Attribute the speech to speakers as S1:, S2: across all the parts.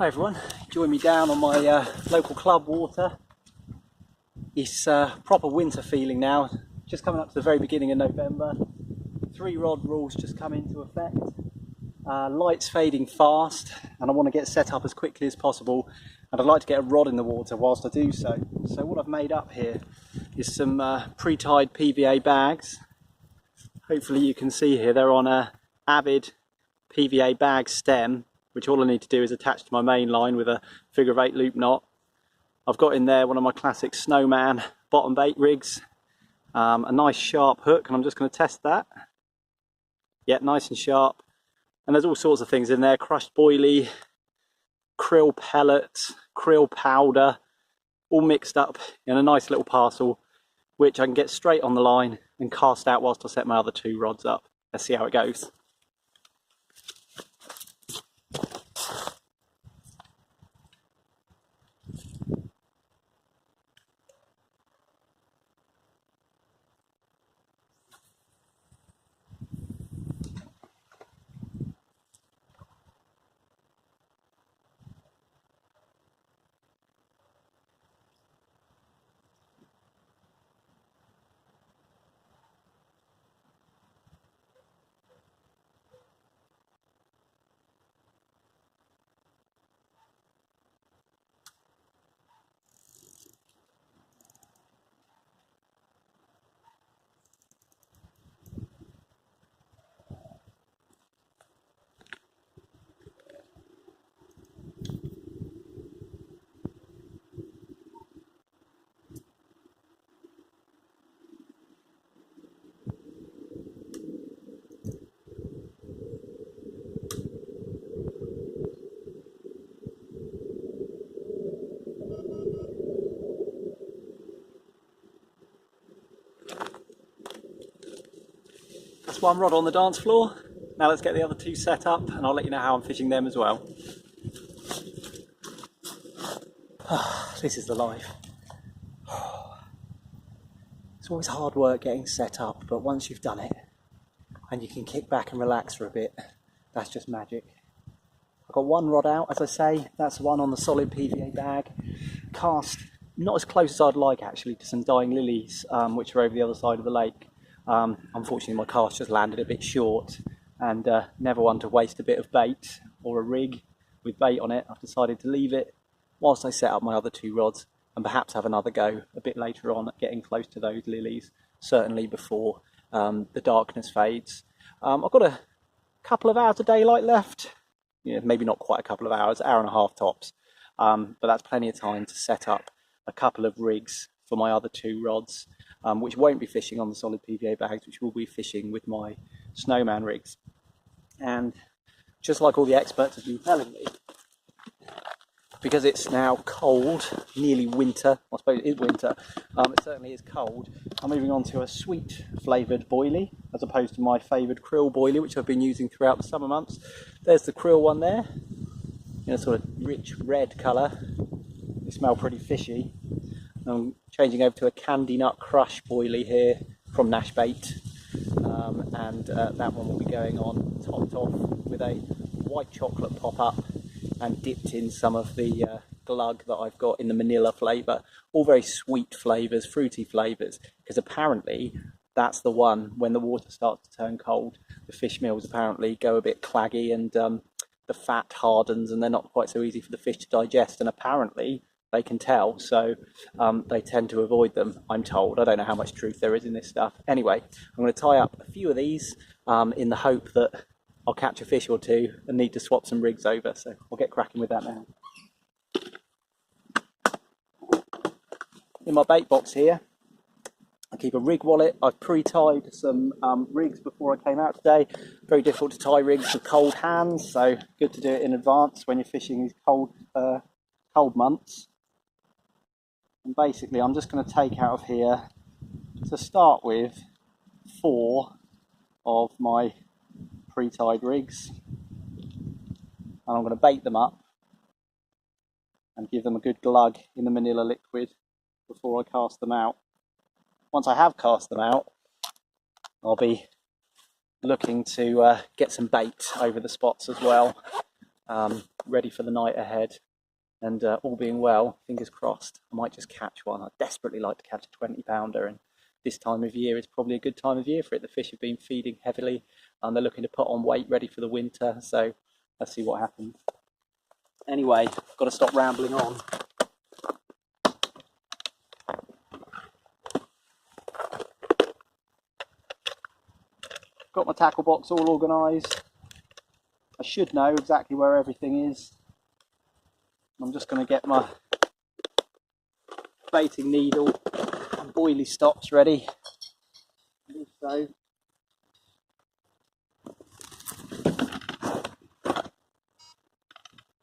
S1: Hi everyone, join me down on my local club water. It's proper winter feeling now, just coming up to the very beginning of November. 3-rod rules just come into effect. Light's fading fast and I want to get set up as quickly as possible, and I'd like to get a rod in the water whilst I do so. So what I've made up here is some pre-tied PVA bags. Hopefully you can see here they're on a Avid PVA bag stem, which all I need to do is attach to my main line with a figure of 8 loop knot. I've got in there one of my classic snowman bottom bait rigs, a nice sharp hook, and I'm just going to test that. Yeah, nice and sharp. And there's all sorts of things in there: crushed boilie, krill pellets, krill powder, all mixed up in a nice little parcel, which I can get straight on the line and cast out whilst I set my other 2 rods up. Let's see how it goes. That's one rod on the dance floor. Now let's get the other two set up and I'll let you know how I'm fishing them as well. This is the life. It's always hard work getting set up, but once you've done it and you can kick back and relax for a bit, that's just magic. I've got one rod out, as I say. That's the one on the solid PVA bag. Cast not as close as I'd like actually to some dying lilies, which are over the other side of the lake. Unfortunately my cast just landed a bit short, and never one to waste a bit of bait or a rig with bait on it. I've decided to leave it whilst I set up my other two rods and perhaps have another go a bit later on at getting close to those lilies, certainly before the darkness fades. I've got a couple of hours of daylight left. Yeah, maybe not quite a couple of hours, hour and a half tops, but that's plenty of time to set up a couple of rigs for my other two rods, which won't be fishing on the solid PVA bags, which will be fishing with my snowman rigs. And just like all the experts have been telling me, because it's now cold, nearly winter, I suppose it is winter, it certainly is cold, I'm moving on to a sweet flavoured boilie, as opposed to my favoured krill boilie, which I've been using throughout the summer months. There's the krill one there, in a sort of rich red colour. They smell pretty fishy. I'm changing over to a candy nut crush boilie here from Nash Bait, and that one will be going on topped off with a white chocolate pop-up and dipped in some of the glug that I've got in the Manila flavour. All very sweet flavours, fruity flavours, because apparently that's the one, when the water starts to turn cold, the fish meals apparently go a bit claggy and the fat hardens and they're not quite so easy for the fish to digest, and apparently they can tell, so they tend to avoid them, I'm told. I don't know how much truth there is in this stuff. Anyway, I'm going to tie up a few of these in the hope that I'll catch a fish or two and need to swap some rigs over, so I'll get cracking with that now. In my bait box here, I keep a rig wallet. I've pre-tied some rigs before I came out today. Very difficult to tie rigs with cold hands, so good to do it in advance when you're fishing these cold months. And basically I'm just going to take out of here, to start with, 4 of my pre-tied rigs, and I'm going to bait them up and give them a good glug in the Manila liquid before I cast them out. Once I have cast them out, I'll be looking to get some bait over the spots as well, ready for the night ahead. And all being well, fingers crossed, I might just catch one. I'd desperately like to catch a 20-pounder, and this time of year is probably a good time of year for it. The fish have been feeding heavily and they're looking to put on weight ready for the winter, so let's see what happens. Anyway, I've got to stop rambling on. Got my tackle box all organised. I should know exactly where everything is. I'm just going to get my baiting needle and boilie stops ready. So,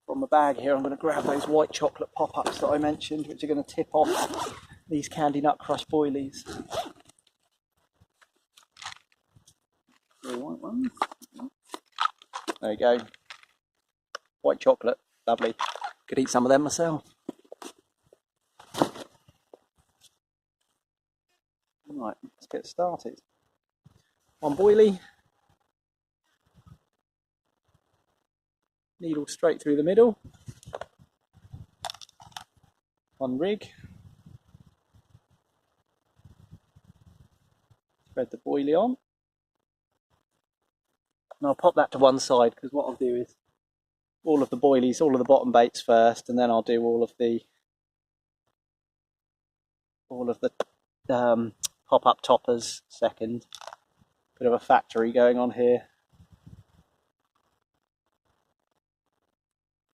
S1: from the bag here, I'm going to grab those white chocolate pop-ups that I mentioned, which are going to tip off these Candy Nut Crush boilies. The white ones. There you go. White chocolate, lovely. Could eat some of them myself. Right, let's get started. One boilie. Needle straight through the middle. One rig. Spread the boilie on. And I'll pop that to one side, because what I'll do is all of the boilies, all of the bottom baits first, and then I'll do all of the pop-up toppers second. Bit of a factory going on here.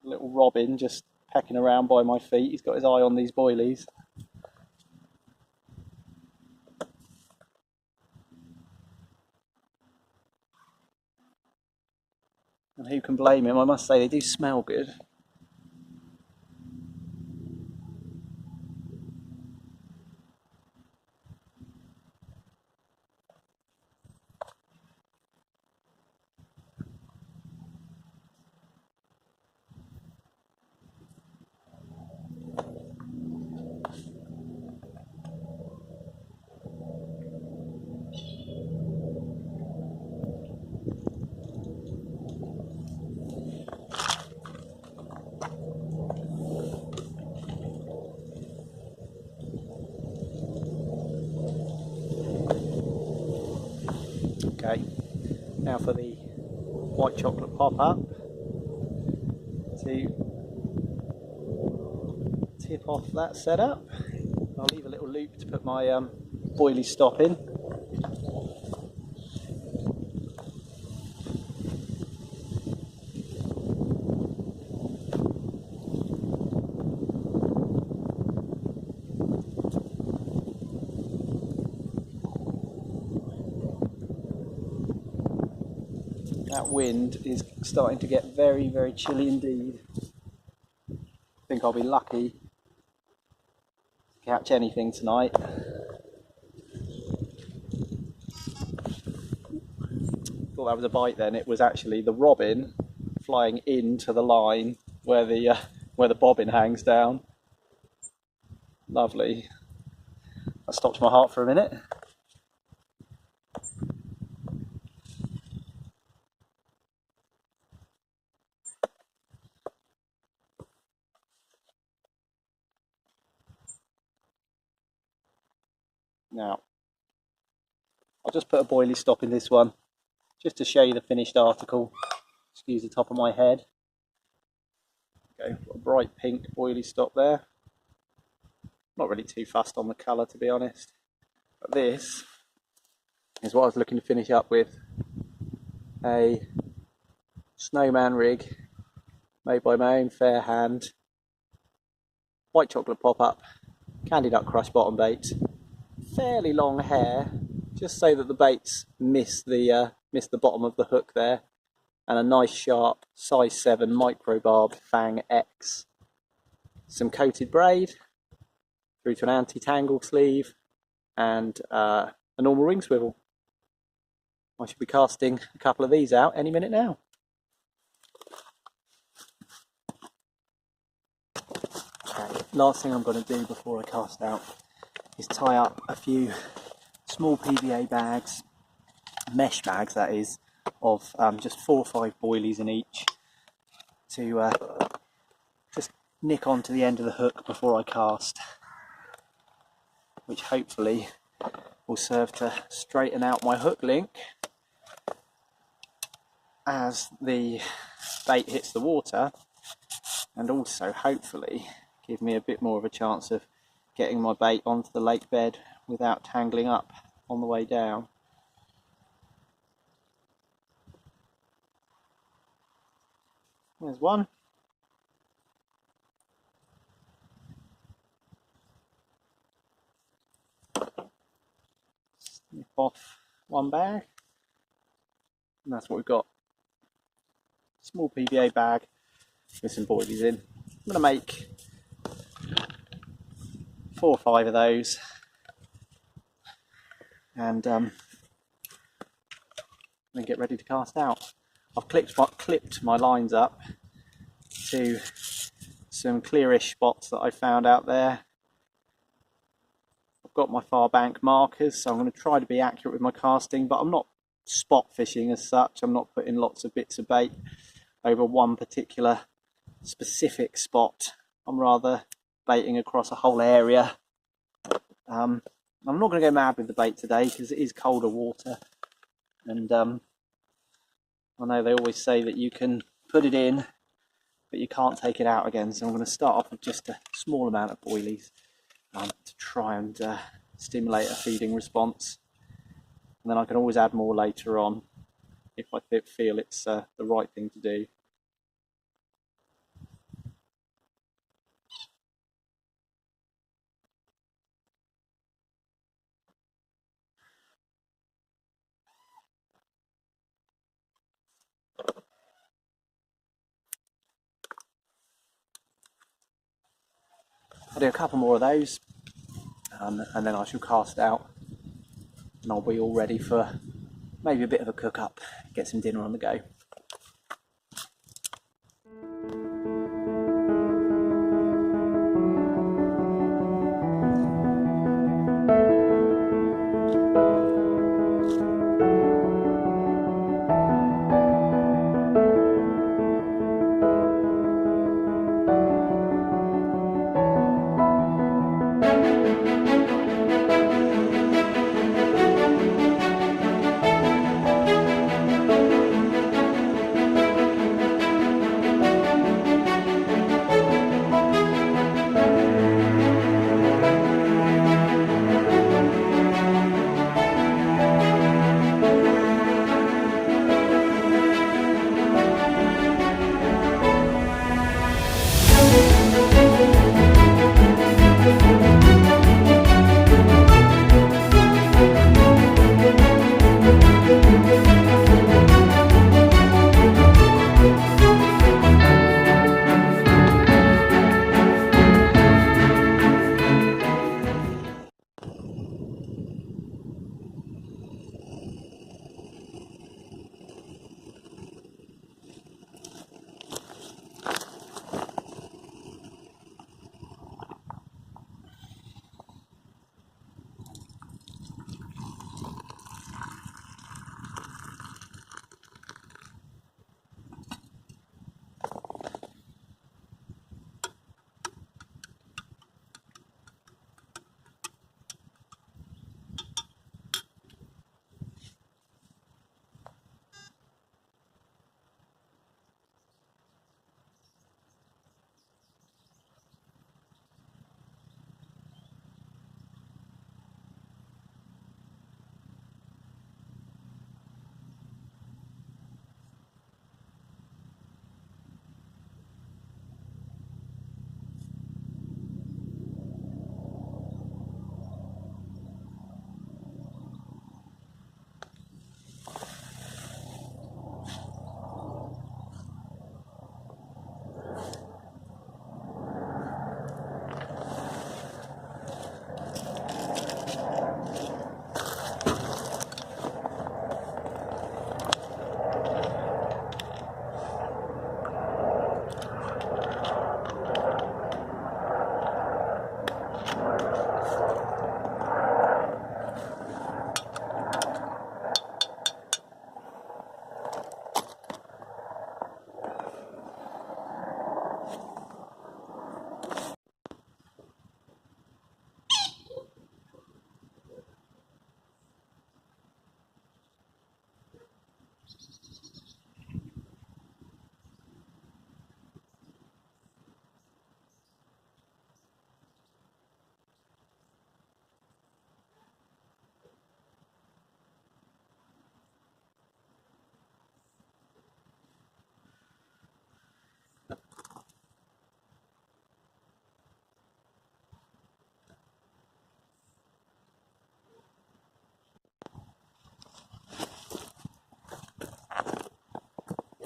S1: Little Robin just pecking around by my feet. He's got his eye on these boilies. And who can blame him? I must say they do smell good. Now for the white chocolate pop-up to tip off that setup. I'll leave a little loop to put my boilie stop in. That wind is starting to get very, very chilly indeed. I think I'll be lucky to catch anything tonight. Thought that was a bite then. It was actually the robin flying into the line where the bobbin hangs down. Lovely. That stopped my heart for a minute. Now, I'll just put a boilie stop in this one, just to show you the finished article. Excuse the top of my head. Okay, got a bright pink boilie stop there. Not really too fussed on the colour, to be honest. But this is what I was looking to finish up with. A snowman rig made by my own fair hand. White chocolate pop-up, candy duck crush bottom bait. Fairly long hair, just so that the baits miss the bottom of the hook there, and a nice sharp size 7 micro barb Fang X. Some coated braid through to an anti-tangle sleeve and a normal ring swivel. I should be casting a couple of these out any minute now. Okay, last thing I'm going to do before I cast out is tie up a few small PVA bags, mesh bags that is, of just 4 or 5 boilies in each, to just nick onto the end of the hook before I cast, which hopefully will serve to straighten out my hook link as the bait hits the water, and also hopefully give me a bit more of a chance of getting my bait onto the lake bed without tangling up on the way down. There's one. Snip off one bag, and that's what we've got. Small PVA bag with some boilies in. I'm going to make 4 or 5 of those, and then get ready to cast out. I've clipped my lines up to some clearish spots that I found out there. I've got my far bank markers, so I'm going to try to be accurate with my casting, but I'm not spot fishing as such. I'm not putting lots of bits of bait over one particular specific spot. I'm rather baiting across a whole area. I'm not going to go mad with the bait today because it is colder water, and I know they always say that you can put it in but you can't take it out again, so I'm going to start off with just a small amount of boilies to try and stimulate a feeding response, and then I can always add more later on if I feel it's the right thing to do. I'll do a couple more of those, and then I shall cast out, and I'll be all ready for maybe a bit of a cook up, get some dinner on the go.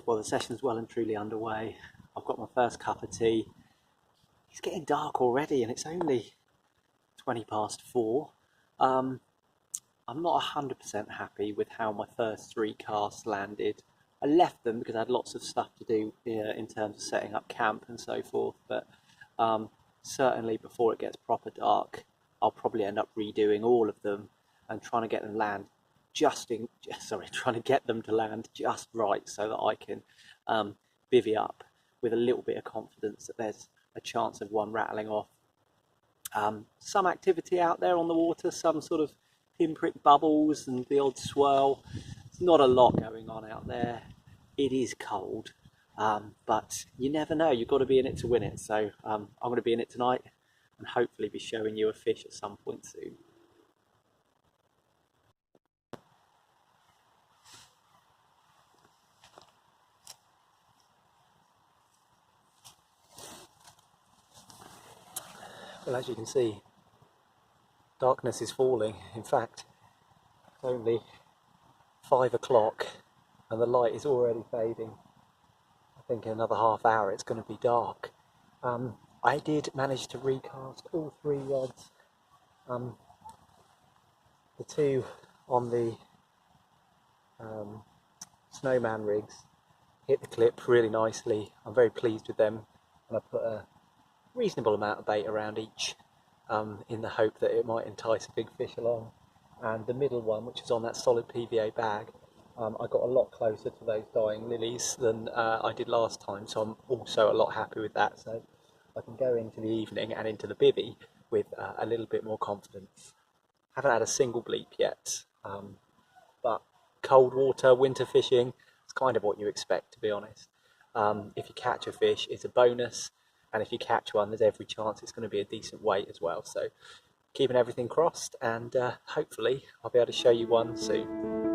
S1: Well, the session's well and truly underway. I've got my first cup of tea. It's getting dark already and it's only 20 past 4. I'm not 100% happy with how my first 3 casts landed. I left them because I had lots of stuff to do in terms of setting up camp and so forth, but certainly before it gets proper dark, I'll probably end up redoing all of them and trying to get them trying to get them to land just right so that I can bivvy up with a little bit of confidence that there's a chance of one rattling off. Some activity out there on the water, some sort of pinprick bubbles and the odd swirl. There's not a lot going on out there. It is cold, but you never know. You've got to be in it to win it. So I'm going to be in it tonight and hopefully be showing you a fish at some point soon. Well, as you can see, darkness is falling. In fact, it's only 5 o'clock and the light is already fading. I think in another half hour it's going to be dark. I did manage to recast all 3 rods. The 2 on the snowman rigs hit the clip really nicely. I'm very pleased with them, and I put a reasonable amount of bait around each in the hope that it might entice a big fish along. And the middle one, which is on that solid PVA bag, I got a lot closer to those dying lilies than I did last time, so I'm also a lot happy with that. So I can go into the evening and into the bivvy with a little bit more confidence. Haven't had a single bleep yet, but cold water, winter fishing, it's kind of what you expect, to be honest. If you catch a fish, it's a bonus, and if you catch one, there's every chance it's going to be a decent weight as well. So keeping everything crossed, and hopefully I'll be able to show you one soon.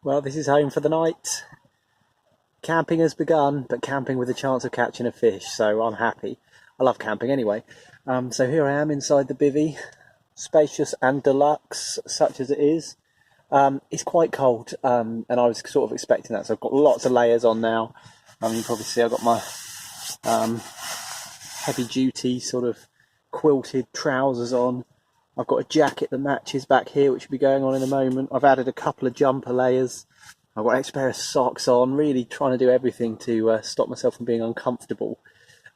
S1: Well, this is home for the night. Camping has begun, but camping with a chance of catching a fish, so I'm happy. I love camping anyway. So here I am inside the bivvy, spacious and deluxe, such as it is. It's quite cold, and I was sort of expecting that, so I've got lots of layers on now. You can probably see I've got my heavy-duty sort of quilted trousers on. I've got a jacket that matches back here, which will be going on in a moment. I've added a couple of jumper layers. I've got an extra pair of socks on, really trying to do everything to stop myself from being uncomfortable.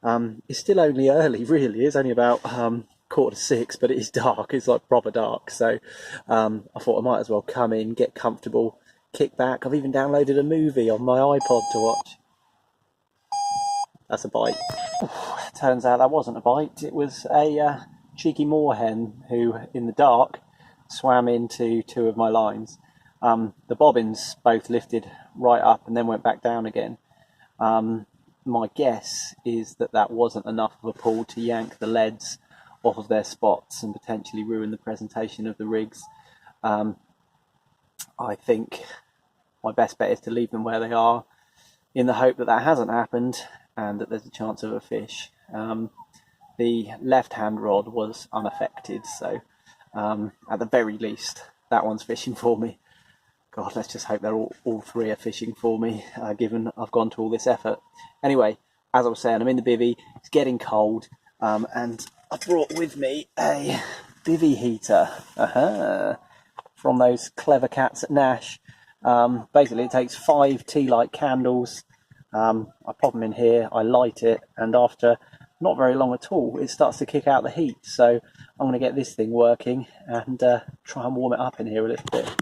S1: It's still only early, really. It's only about 5:45, but it is dark. It's like proper dark. So I thought I might as well come in, get comfortable, kick back. I've even downloaded a movie on my iPod to watch. That's a bite. Turns out that wasn't a bite. It was a cheeky moorhen who, in the dark, swam into 2 of my lines. The bobbins both lifted right up and then went back down again. My guess is that that wasn't enough of a pull to yank the leads off of their spots and potentially ruin the presentation of the rigs. I think my best bet is to leave them where they are in the hope that that hasn't happened and that there's a chance of a fish. The left-hand rod was unaffected, so at the very least, that one's fishing for me. God, let's just hope they're all 3 are fishing for me, given I've gone to all this effort. Anyway, as I was saying, I'm in the bivvy, it's getting cold, and I brought with me a bivvy heater from those clever cats at Nash. Basically, it takes 5 tea-light candles. I pop them in here, I light it, and after not very long at all, it starts to kick out the heat. So I'm going to get this thing working and try and warm it up in here a little bit.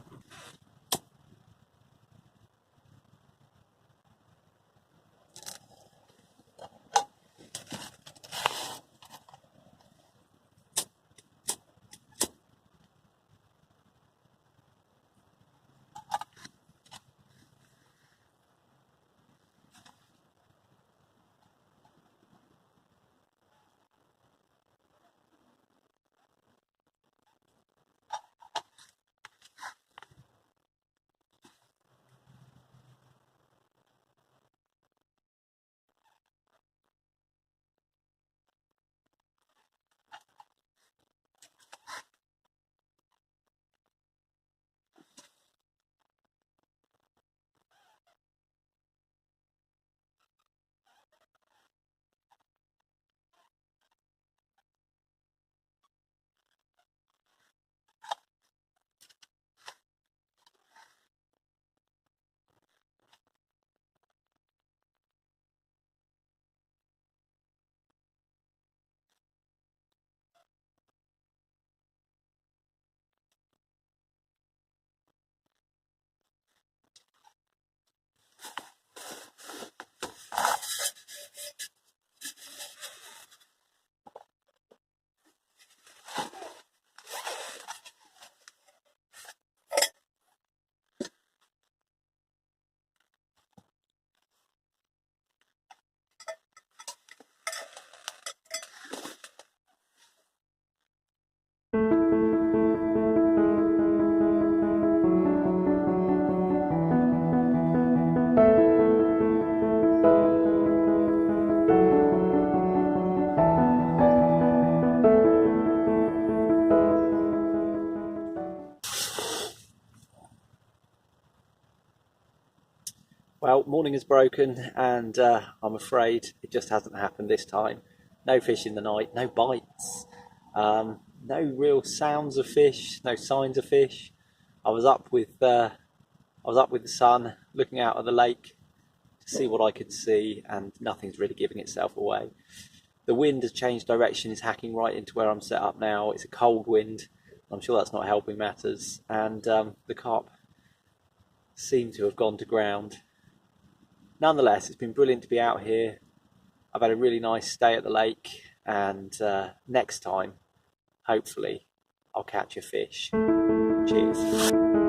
S1: Well, morning is broken and I'm afraid it just hasn't happened this time. No fish in the night, no bites, no real sounds of fish, no signs of fish. I was up with the sun, looking out at the lake to see what I could see, and nothing's really giving itself away. The wind has changed direction, it's hacking right into where I'm set up now. It's a cold wind. I'm sure that's not helping matters, and the carp seem to have gone to ground. Nonetheless, it's been brilliant to be out here. I've had a really nice stay at the lake, and next time, hopefully, I'll catch a fish. Cheers.